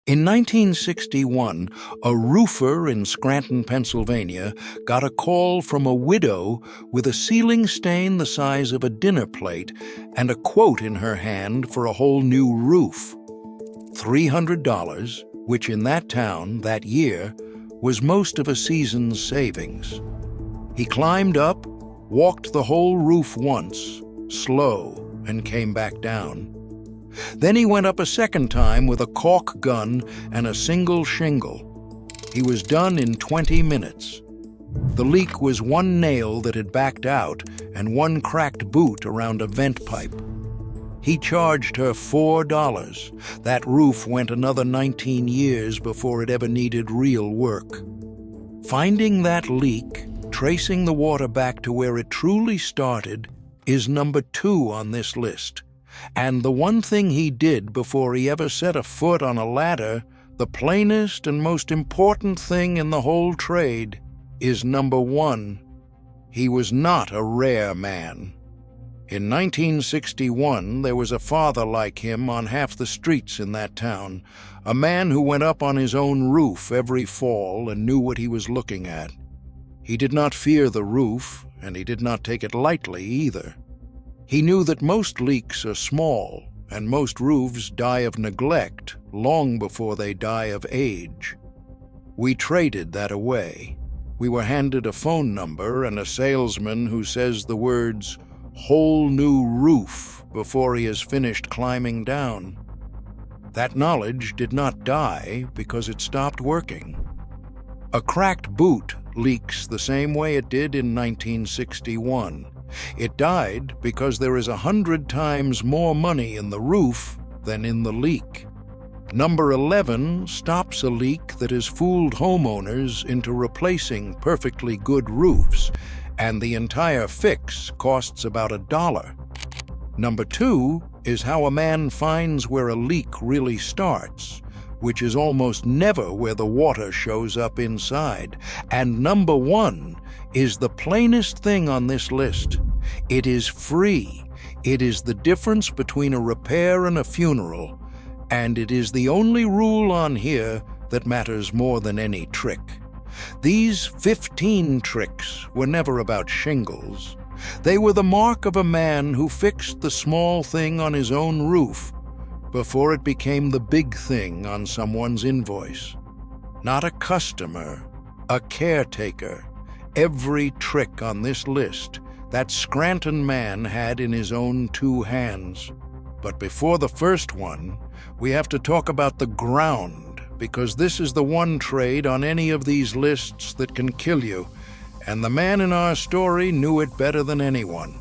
In 1961, a roofer in Scranton, Pennsylvania, got a call from a widow with a ceiling stain the size of a dinner plate and a quote in her hand for a whole new roof. $300, which in that town, that year, was most of a season's savings. He climbed up, walked the whole roof once, slow, and came back down. Then he went up a second time with a caulk gun and a single shingle. He was done in 20 minutes. The leak was one nail that had backed out and one cracked boot around a vent pipe. He charged her $4. That roof went another 19 years before it ever needed real work. Finding that leak, tracing the water back to where it truly started, is number 2 on this list. And the one thing he did before he ever set a foot on a ladder, the plainest and most important thing in the whole trade, is number 1. He was not a rare man. In 1961, there was a father like him on half the streets in that town, a man who went up on his own roof every fall and knew what he was looking at. He did not fear the roof, and he did not take it lightly either. He knew that most leaks are small, and most roofs die of neglect long before they die of age. We traded that away. We were handed a phone number and a salesman who says the words, "whole new roof," before he has finished climbing down. That knowledge did not die because it stopped working. A cracked boot leaks the same way it did in 1961. It died because there is 100 times more money in the roof than in the leak. Number 11 stops a leak that has fooled homeowners into replacing perfectly good roofs, and the entire fix costs about $1. Number 2 is how a man finds where a leak really starts, which is almost never where the water shows up inside. And number 1 is the plainest thing on this list. It is free. It is the difference between a repair and a funeral, and it is the only rule on here that matters more than any trick. These 15 tricks were never about shingles. They were the mark of a man who fixed the small thing on his own roof before it became the big thing on someone's invoice. Not a customer, a caretaker. Every trick on this list that Scranton man had in his own 2 hands. But before the first one, we have to talk about the ground, because this is the one trade on any of these lists that can kill you, and the man in our story knew it better than anyone.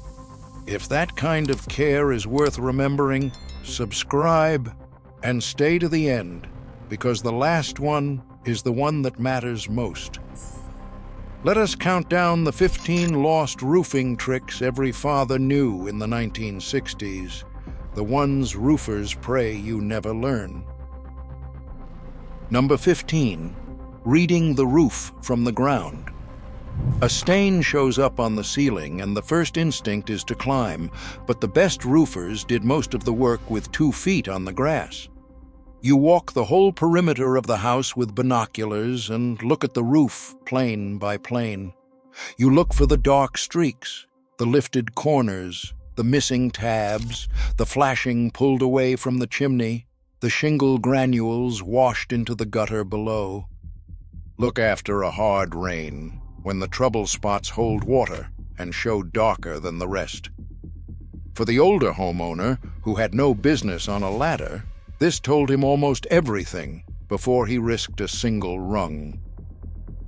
If that kind of care is worth remembering, subscribe and stay to the end, because the last one is the one that matters most. Let us count down the 15 lost roofing tricks every father knew in the 1960s, the ones roofers pray you never learn. Number 15, reading the roof from the ground. A stain shows up on the ceiling, and the first instinct is to climb, but the best roofers did most of the work with 2 feet on the grass. You walk the whole perimeter of the house with binoculars and look at the roof plane by plane. You look for the dark streaks, the lifted corners, the missing tabs, the flashing pulled away from the chimney, the shingle granules washed into the gutter below. Look after a hard rain, when the trouble spots hold water and show darker than the rest. For the older homeowner, who had no business on a ladder, this told him almost everything before he risked a single rung.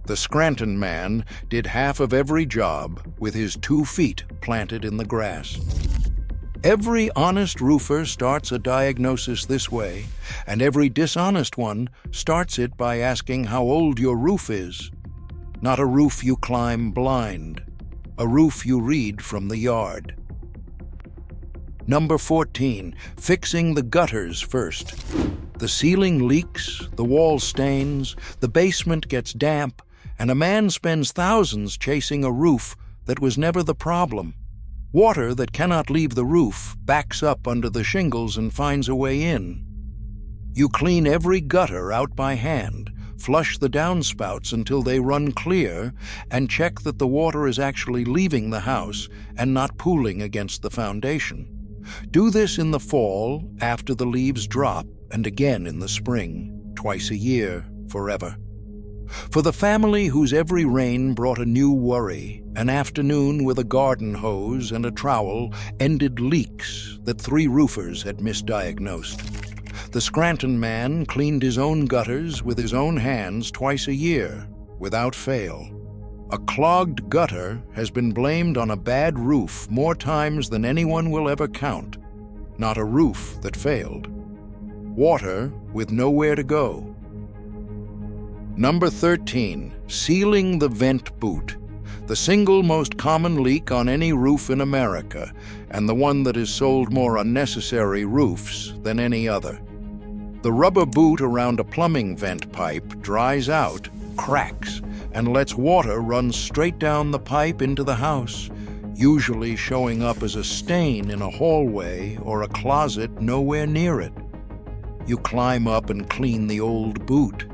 The Scranton man did half of every job with his 2 feet planted in the grass. Every honest roofer starts a diagnosis this way, and every dishonest one starts it by asking how old your roof is. Not a roof you climb blind, a roof you read from the yard. Number 14, fixing the gutters first. The ceiling leaks, the wall stains, the basement gets damp, and a man spends thousands chasing a roof that was never the problem. Water that cannot leave the roof backs up under the shingles and finds a way in. You clean every gutter out by hand, flush the downspouts until they run clear, and check that the water is actually leaving the house and not pooling against the foundation. Do this in the fall after the leaves drop, and again in the spring, twice a year, forever. For the family whose every rain brought a new worry, an afternoon with a garden hose and a trowel ended leaks that 3 roofers had misdiagnosed. The Scranton man cleaned his own gutters with his own hands twice a year, without fail. A clogged gutter has been blamed on a bad roof more times than anyone will ever count. Not a roof that failed. Water with nowhere to go. Number 13, sealing the vent boot. The single most common leak on any roof in America, and the one that has sold more unnecessary roofs than any other. The rubber boot around a plumbing vent pipe dries out, cracks, and lets water run straight down the pipe into the house, usually showing up as a stain in a hallway or a closet nowhere near it. You climb up and clean the old boot.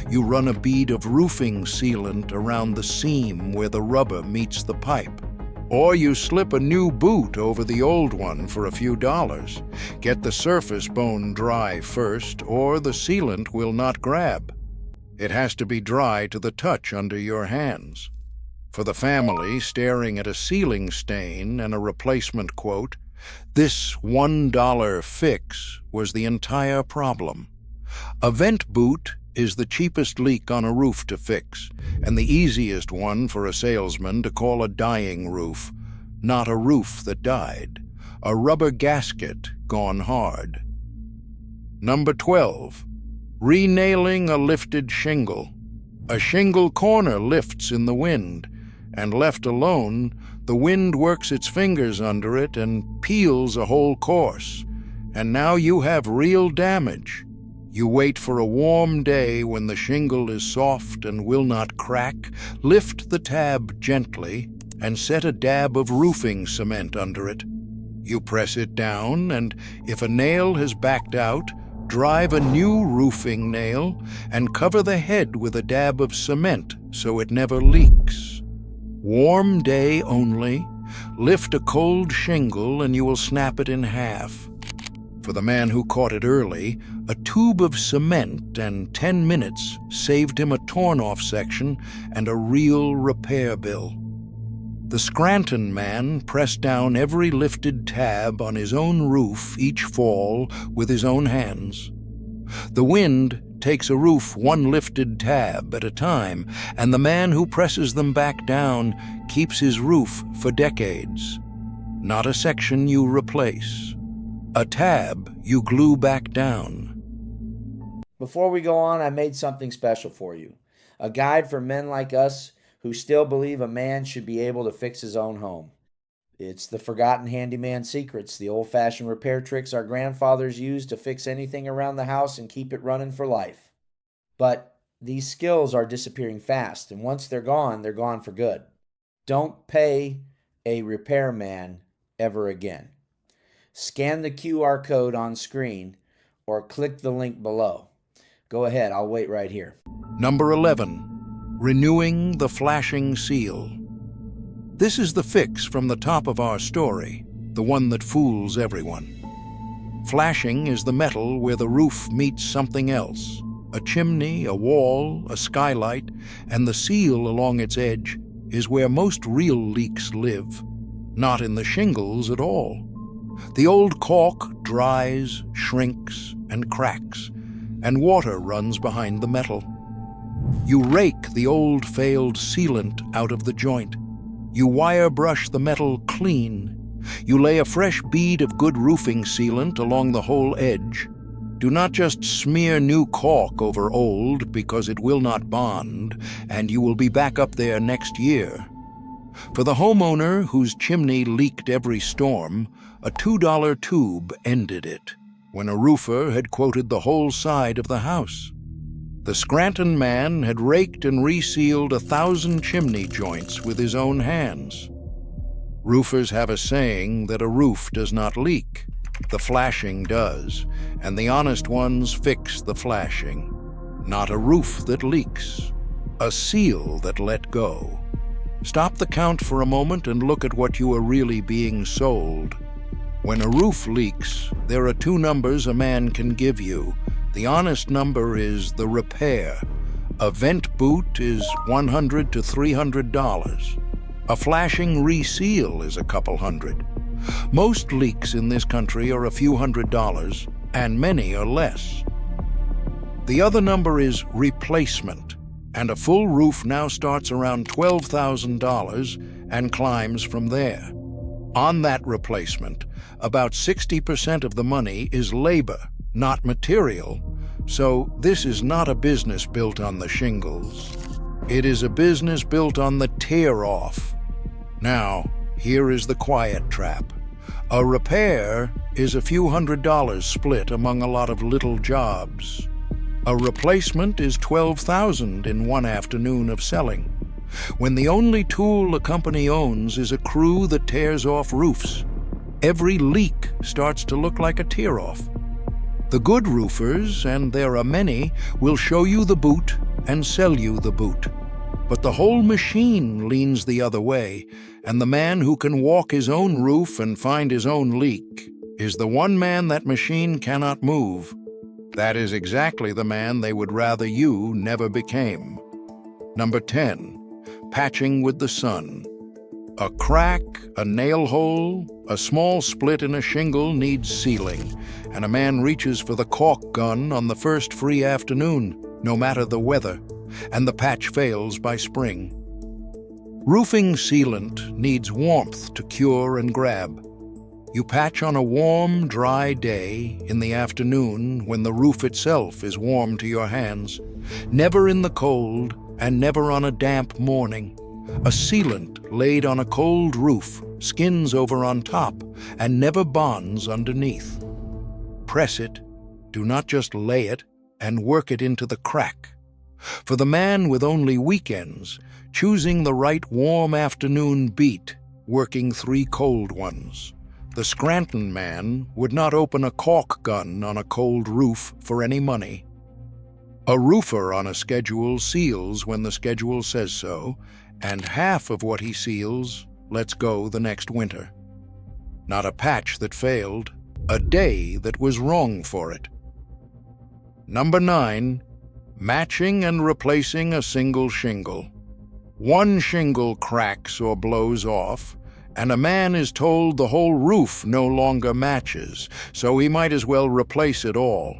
You run a bead of roofing sealant around the seam where the rubber meets the pipe. Or you slip a new boot over the old one for a few dollars. Get the surface bone dry first, or the sealant will not grab. It has to be dry to the touch under your hands. For the family staring at a ceiling stain and a replacement quote, this $1 fix was the entire problem. A vent boot is the cheapest leak on a roof to fix, and the easiest one for a salesman to call a dying roof. Not a roof that died. A rubber gasket gone hard. Number 12. Renailing a lifted shingle. A shingle corner lifts in the wind, and left alone, the wind works its fingers under it and peels a whole course. And now you have real damage. You wait for a warm day when the shingle is soft and will not crack, lift the tab gently, and set a dab of roofing cement under it. You press it down, and if a nail has backed out, drive a new roofing nail and cover the head with a dab of cement so it never leaks. Warm day only, lift a cold shingle and you will snap it in half. For the man who caught it early, a tube of cement and 10 minutes saved him a torn-off section and a real repair bill. The Scranton man pressed down every lifted tab on his own roof each fall with his own hands. The wind takes a roof one lifted tab at a time, and the man who presses them back down keeps his roof for decades. Not a section you replace. A tab you glue back down. Before we go on, I made something special for you. A guide for men like us who still believe a man should be able to fix his own home. It's the forgotten handyman secrets, the old-fashioned repair tricks our grandfathers used to fix anything around the house and keep it running for life. But these skills are disappearing fast, and once they're gone for good. Don't pay a repairman ever again. Scan the QR code on screen or click the link below. Go ahead, I'll wait right here. Number 11. Renewing the flashing seal. This is the fix from the top of our story, the one that fools everyone. Flashing is the metal where the roof meets something else, a chimney, a wall, a skylight, and the seal along its edge is where most real leaks live, not in the shingles at all. The old caulk dries, shrinks, and cracks, and water runs behind the metal. You rake the old failed sealant out of the joint. You wire brush the metal clean. You lay a fresh bead of good roofing sealant along the whole edge. Do not just smear new caulk over old because it will not bond, and you will be back up there next year. For the homeowner whose chimney leaked every storm, a $2 tube ended it, when a roofer had quoted the whole side of the house. The Scranton man had raked and resealed 1,000 chimney joints with his own hands. Roofers have a saying that a roof does not leak. The flashing does, and the honest ones fix the flashing. Not a roof that leaks, a seal that let go. Stop the count for a moment and look at what you are really being sold. When a roof leaks, there are two numbers a man can give you. The honest number is the repair. A vent boot is $100 to $300. A flashing reseal is a couple hundred. Most leaks in this country are a few $100s, and many are less. The other number is replacement, and a full roof now starts around $12,000 and climbs from there. On that replacement, about 60% of the money is labor, not material, so this is not a business built on the shingles. It is a business built on the tear-off. Now, here is the quiet trap. A repair is a few $100s split among a lot of little jobs. A replacement is $12,000 in one afternoon of selling. When the only tool a company owns is a crew that tears off roofs, every leak starts to look like a tear-off. The good roofers, and there are many, will show you the boot and sell you the boot. But the whole machine leans the other way, and the man who can walk his own roof and find his own leak is the one man that machine cannot move. That is exactly the man they would rather you never became. Number 10, patching with the sun. A crack, a nail hole, a small split in a shingle needs sealing, and a man reaches for the caulk gun on the first free afternoon, no matter the weather, and the patch fails by spring. Roofing sealant needs warmth to cure and grab. You patch on a warm, dry day in the afternoon when the roof itself is warm to your hands, never in the cold and never on a damp morning. A sealant laid on a cold roof skins over on top and never bonds underneath. Press it, do not just lay it, and work it into the crack. For the man with only weekends, choosing the right warm afternoon beat, working 3 cold ones. The Scranton man would not open a caulk gun on a cold roof for any money. A roofer on a schedule seals when the schedule says so, and half of what he seals lets go the next winter. Not a patch that failed, a day that was wrong for it. Number 9, matching and replacing a single shingle. One shingle cracks or blows off, and a man is told the whole roof no longer matches, so he might as well replace it all.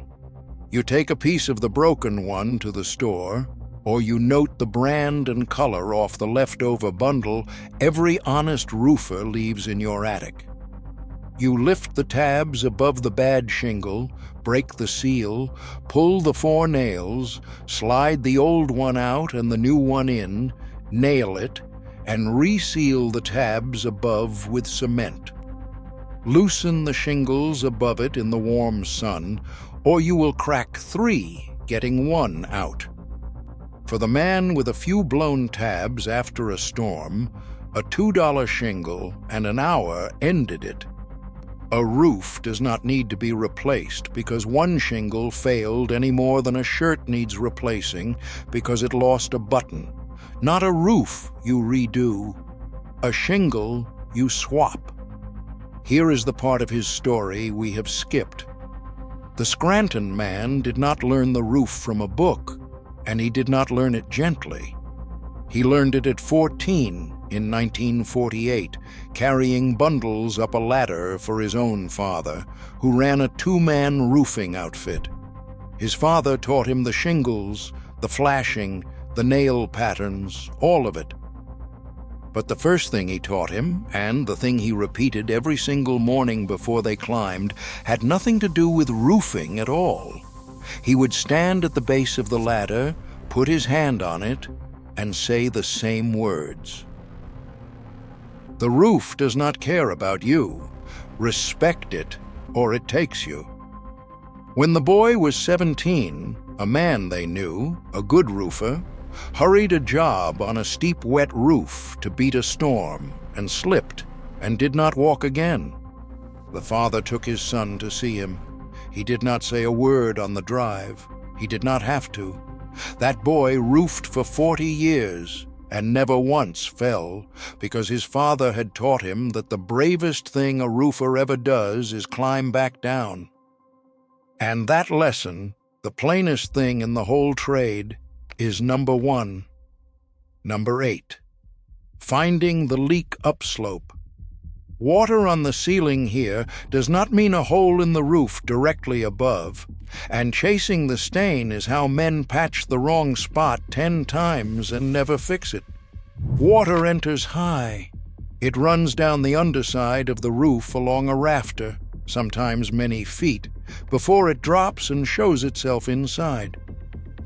You take a piece of the broken one to the store, or you note the brand and color off the leftover bundle every honest roofer leaves in your attic. You lift the tabs above the bad shingle, break the seal, pull the 4 nails, slide the old one out and the new one in, nail it, and reseal the tabs above with cement. Loosen the shingles above it in the warm sun, or you will crack 3, getting 1 out. For the man with a few blown tabs after a storm, a $2 shingle and an hour ended it. A roof does not need to be replaced because one shingle failed any more than a shirt needs replacing because it lost a button. Not a roof you redo, a shingle you swap. Here is the part of his story we have skipped. The Scranton man did not learn the roof from a book, and he did not learn it gently. He learned it at 14 in 1948, carrying bundles up a ladder for his own father, who ran a 2-man roofing outfit. His father taught him the shingles, the flashing, the nail patterns, all of it. But the first thing he taught him, and the thing he repeated every single morning before they climbed, had nothing to do with roofing at all. He would stand at the base of the ladder, put his hand on it, and say the same words. The roof does not care about you. Respect it, or it takes you. When the boy was 17, a man they knew, a good roofer, hurried a job on a steep wet roof to beat a storm and slipped and did not walk again. The father took his son to see him. He did not say a word on the drive. He did not have to. That boy roofed for 40 years and never once fell, because his father had taught him that the bravest thing a roofer ever does is climb back down. And that lesson, the plainest thing in the whole trade, is number 1. Number 8. Finding the leak upslope. Water on the ceiling here does not mean a hole in the roof directly above, and chasing the stain is how men patch the wrong spot 10 times and never fix it. Water enters high. It runs down the underside of the roof along a rafter, sometimes many feet, before it drops and shows itself inside.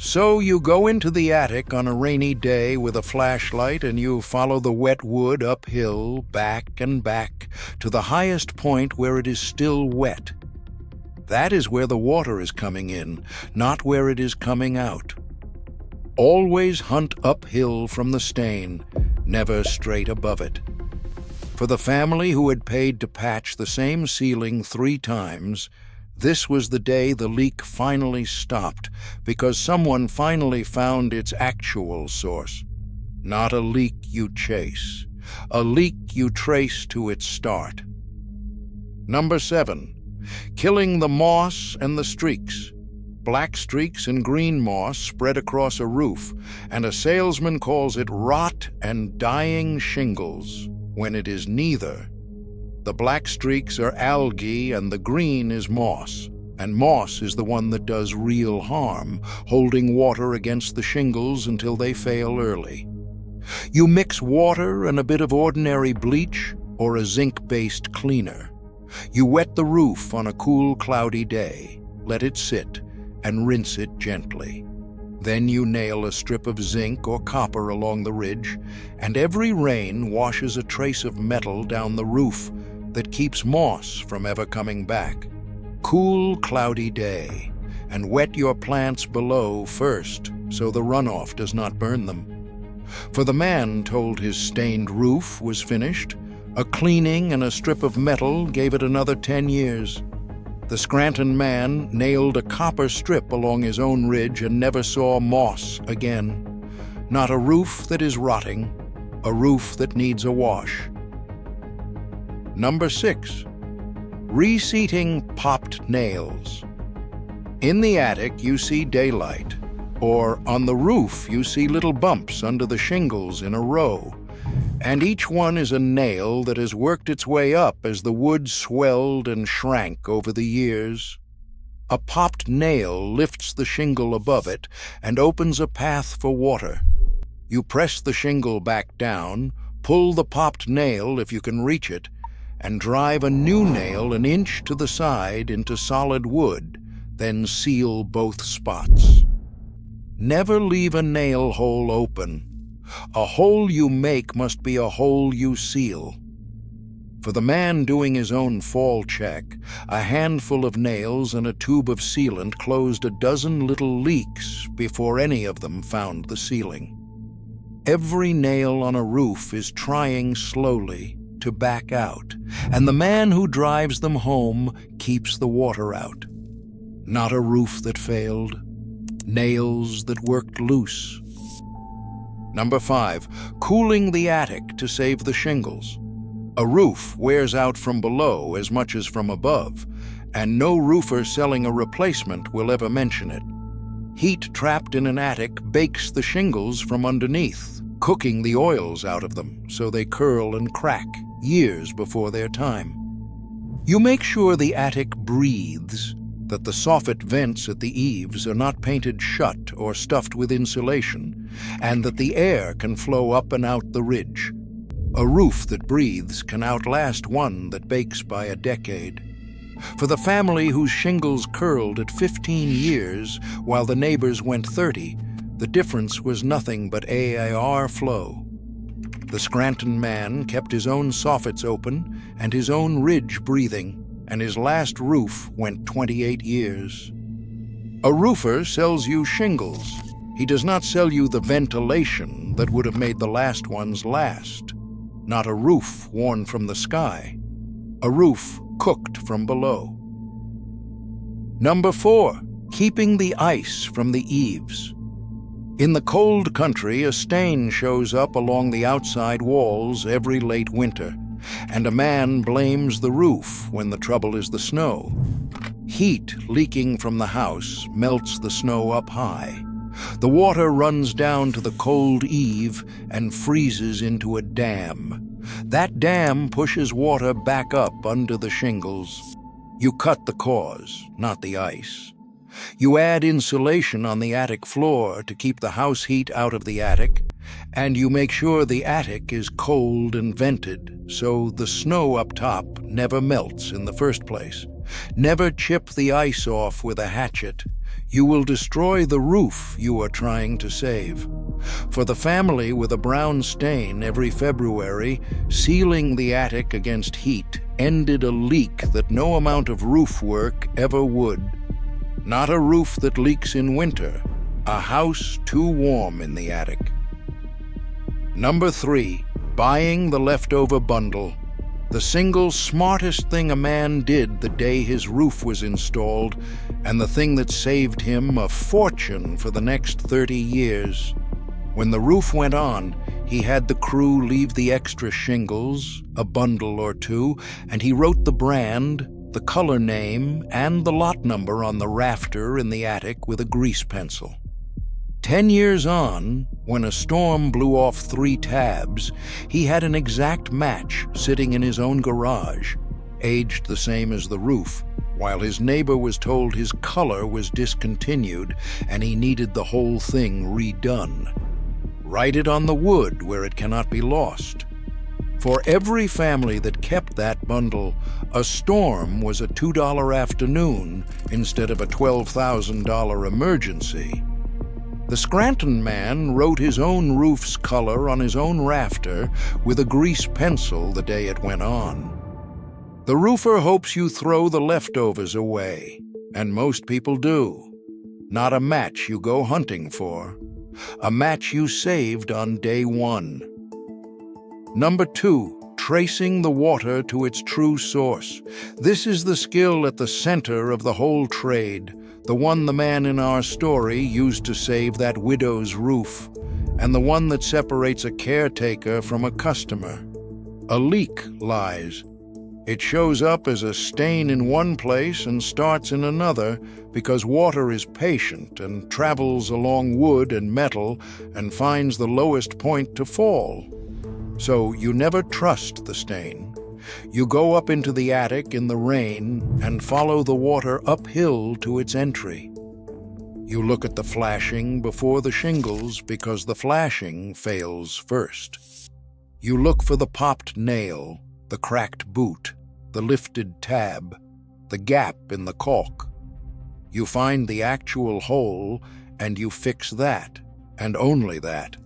So you go into the attic on a rainy day with a flashlight and you follow the wet wood uphill, back and back, to the highest point where it is still wet. That is where the water is coming in, not where it is coming out. Always hunt uphill from the stain, never straight above it. For the family who had paid to patch the same ceiling 3 times, this was the day the leak finally stopped, because someone finally found its actual source. Not a leak you chase, a leak you trace to its start. Number 7. Killing the moss and the streaks. Black streaks and green moss spread across a roof, and a salesman calls it rot and dying shingles, when it is neither. The black streaks are algae and the green is moss, and moss is the one that does real harm, holding water against the shingles until they fail early. You mix water and a bit of ordinary bleach or a zinc-based cleaner. You wet the roof on a cool, cloudy day, let it sit, and rinse it gently. Then you nail a strip of zinc or copper along the ridge, and every rain washes a trace of metal down the roof that keeps moss from ever coming back. Cool, cloudy day, and wet your plants below first so the runoff does not burn them. For the man told his stained roof was finished. A cleaning and a strip of metal gave it another 10 years. The Scranton man nailed a copper strip along his own ridge and never saw moss again. Not a roof that is rotting, a roof that needs a wash. Number 6. Reseating popped nails. In the attic you see daylight, or on the roof you see little bumps under the shingles in a row, and each one is a nail that has worked its way up as the wood swelled and shrank over the years. A popped nail lifts the shingle above it and opens a path for water. You press the shingle back down, pull the popped nail if you can reach it, and drive a new nail an inch to the side into solid wood, then seal both spots. Never leave a nail hole open. A hole you make must be a hole you seal. For the man doing his own fall check, a handful of nails and a tube of sealant closed a dozen little leaks before any of them found the ceiling. Every nail on a roof is trying slowly to back out, and the man who drives them home keeps the water out. Not a roof that failed, nails that worked loose. Number 5, cooling the attic to save the shingles. A roof wears out from below as much as from above, and no roofer selling a replacement will ever mention it. Heat trapped in an attic bakes the shingles from underneath, cooking the oils out of them so they curl and crack years before their time. You make sure the attic breathes, that the soffit vents at the eaves are not painted shut or stuffed with insulation, and that the air can flow up and out the ridge. A roof that breathes can outlast one that bakes by a decade. For the family whose shingles curled at 15 years while the neighbors went 30, the difference was nothing but AAR flow. The Scranton man kept his own soffits open and his own ridge breathing, and his last roof went 28 years. A roofer sells you shingles. He does not sell you the ventilation that would have made the last ones last. Not a roof worn from the sky. A roof cooked from below. Number 4, keeping the ice from the eaves. In the cold country, a stain shows up along the outside walls every late winter, and a man blames the roof when the trouble is the snow. Heat leaking from the house melts the snow up high. The water runs down to the cold eave and freezes into a dam. That dam pushes water back up under the shingles. You cut the cause, not the ice. You add insulation on the attic floor to keep the house heat out of the attic, and you make sure the attic is cold and vented so the snow up top never melts in the first place. Never chip the ice off with a hatchet. You will destroy the roof you are trying to save. For the family with a brown stain every February, sealing the attic against heat ended a leak that no amount of roof work ever would. Not a roof that leaks in winter, a house too warm in the attic. Number 3, buying the leftover bundle. The single smartest thing a man did the day his roof was installed, and the thing that saved him a fortune for the next 30 years. When the roof went on, he had the crew leave the extra shingles, a bundle or two, and he wrote the brand, the color name, and the lot number on the rafter in the attic with a grease pencil. 10 years on, when a storm blew off 3 tabs, he had an exact match sitting in his own garage, aged the same as the roof, while his neighbor was told his color was discontinued and he needed the whole thing redone. Write it on the wood where it cannot be lost. For every family that kept that bundle, a storm was a $2 afternoon instead of a $12,000 emergency. The Scranton man wrote his own roof's color on his own rafter with a grease pencil the day it went on. The roofer hopes you throw the leftovers away, and most people do. Not a match you go hunting for, a match you saved on day 1. Number 2, tracing the water to its true source. This is the skill at the center of the whole trade, the one the man in our story used to save that widow's roof, and the one that separates a caretaker from a customer. A leak lies. It shows up as a stain in one place and starts in another because water is patient and travels along wood and metal and finds the lowest point to fall. So you never trust the stain. You go up into the attic in the rain and follow the water uphill to its entry. You look at the flashing before the shingles because the flashing fails first. You look for the popped nail, the cracked boot, the lifted tab, the gap in the caulk. You find the actual hole and you fix that, and only that.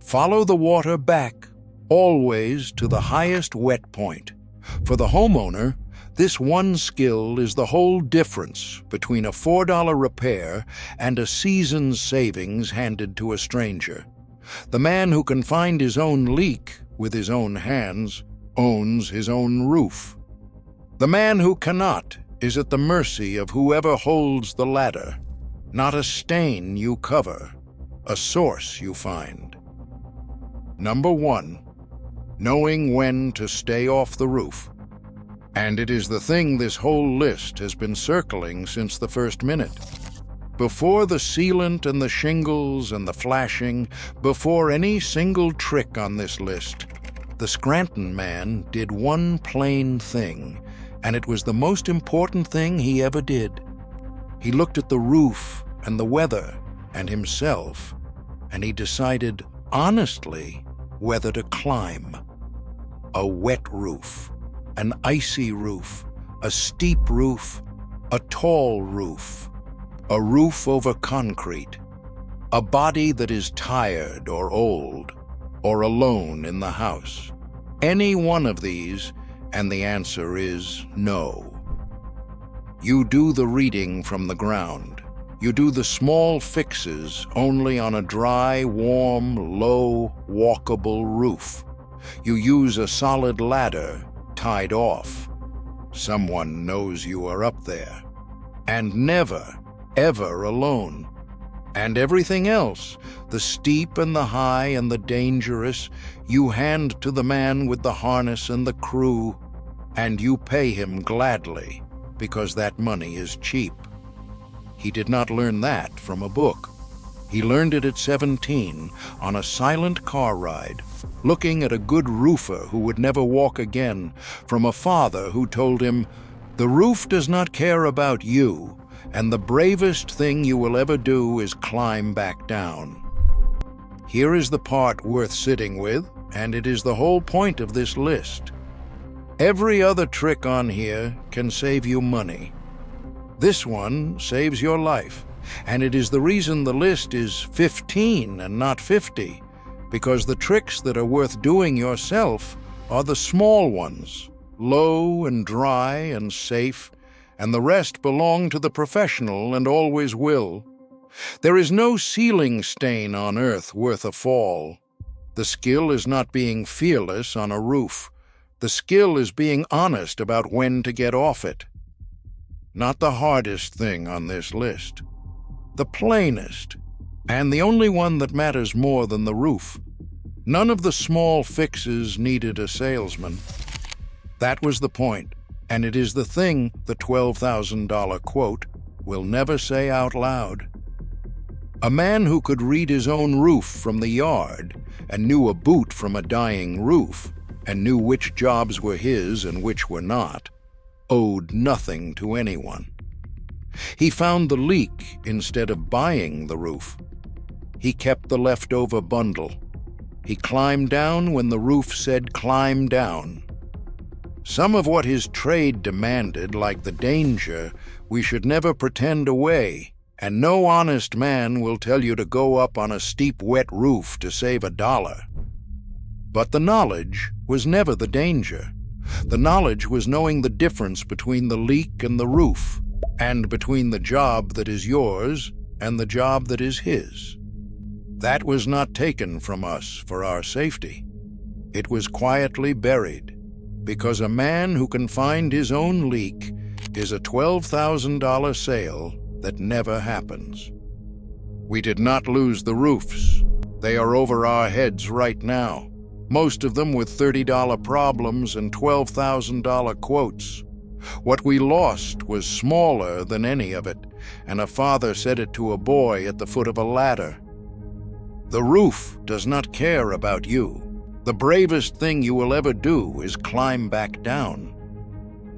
Follow the water back, always to the highest wet point. For the homeowner, this one skill is the whole difference between a $4 repair and a season's savings handed to a stranger. The man who can find his own leak with his own hands owns his own roof. The man who cannot is at the mercy of whoever holds the ladder. Not a stain you cover, a source you find. Number 1, knowing when to stay off the roof. And it is the thing this whole list has been circling since the first minute. Before the sealant and the shingles and the flashing, before any single trick on this list, the Scranton man did one plain thing, and it was the most important thing he ever did. He looked at the roof and the weather and himself, and he decided honestly whether to climb. A wet roof, an icy roof, a steep roof, a tall roof, a roof over concrete, a body that is tired or old, or alone in the house. Any one of these, and the answer is no. You do the reading from the ground. You do the small fixes only on a dry, warm, low, walkable roof. You use a solid ladder tied off. Someone knows you are up there. And never, ever alone. And everything else, the steep and the high and the dangerous, you hand to the man with the harness and the crew, and you pay him gladly, because that money is cheap. He did not learn that from a book. He learned it at 17 on a silent car ride, looking at a good roofer who would never walk again, from a father who told him, "The roof does not care about you, and the bravest thing you will ever do is climb back down." Here is the part worth sitting with, and it is the whole point of this list. Every other trick on here can save you money. This one saves your life, and it is the reason the list is 15 and not 50, because the tricks that are worth doing yourself are the small ones, low and dry and safe, and the rest belong to the professional and always will. There is no ceiling stain on earth worth a fall. The skill is not being fearless on a roof. The skill is being honest about when to get off it. Not the hardest thing on this list. The plainest, and the only one that matters more than the roof. None of the small fixes needed a salesman. That was the point, and it is the thing the $12,000 quote will never say out loud. A man who could read his own roof from the yard and knew a boot from a dying roof and knew which jobs were his and which were not, owed nothing to anyone. He found the leak instead of buying the roof. He kept the leftover bundle. He climbed down when the roof said climb down. Some of what his trade demanded, like the danger, we should never pretend away, and no honest man will tell you to go up on a steep wet roof to save $1. But the knowledge was never the danger. The knowledge was knowing the difference between the leak and the roof, and between the job that is yours and the job that is his. That was not taken from us for our safety. It was quietly buried, because a man who can find his own leak is a $12,000 sale that never happens. We did not lose the roofs. They are over our heads right now, most of them with $30 problems and $12,000 quotes. What we lost was smaller than any of it, and a father said it to a boy at the foot of a ladder. The roof does not care about you. The bravest thing you will ever do is climb back down.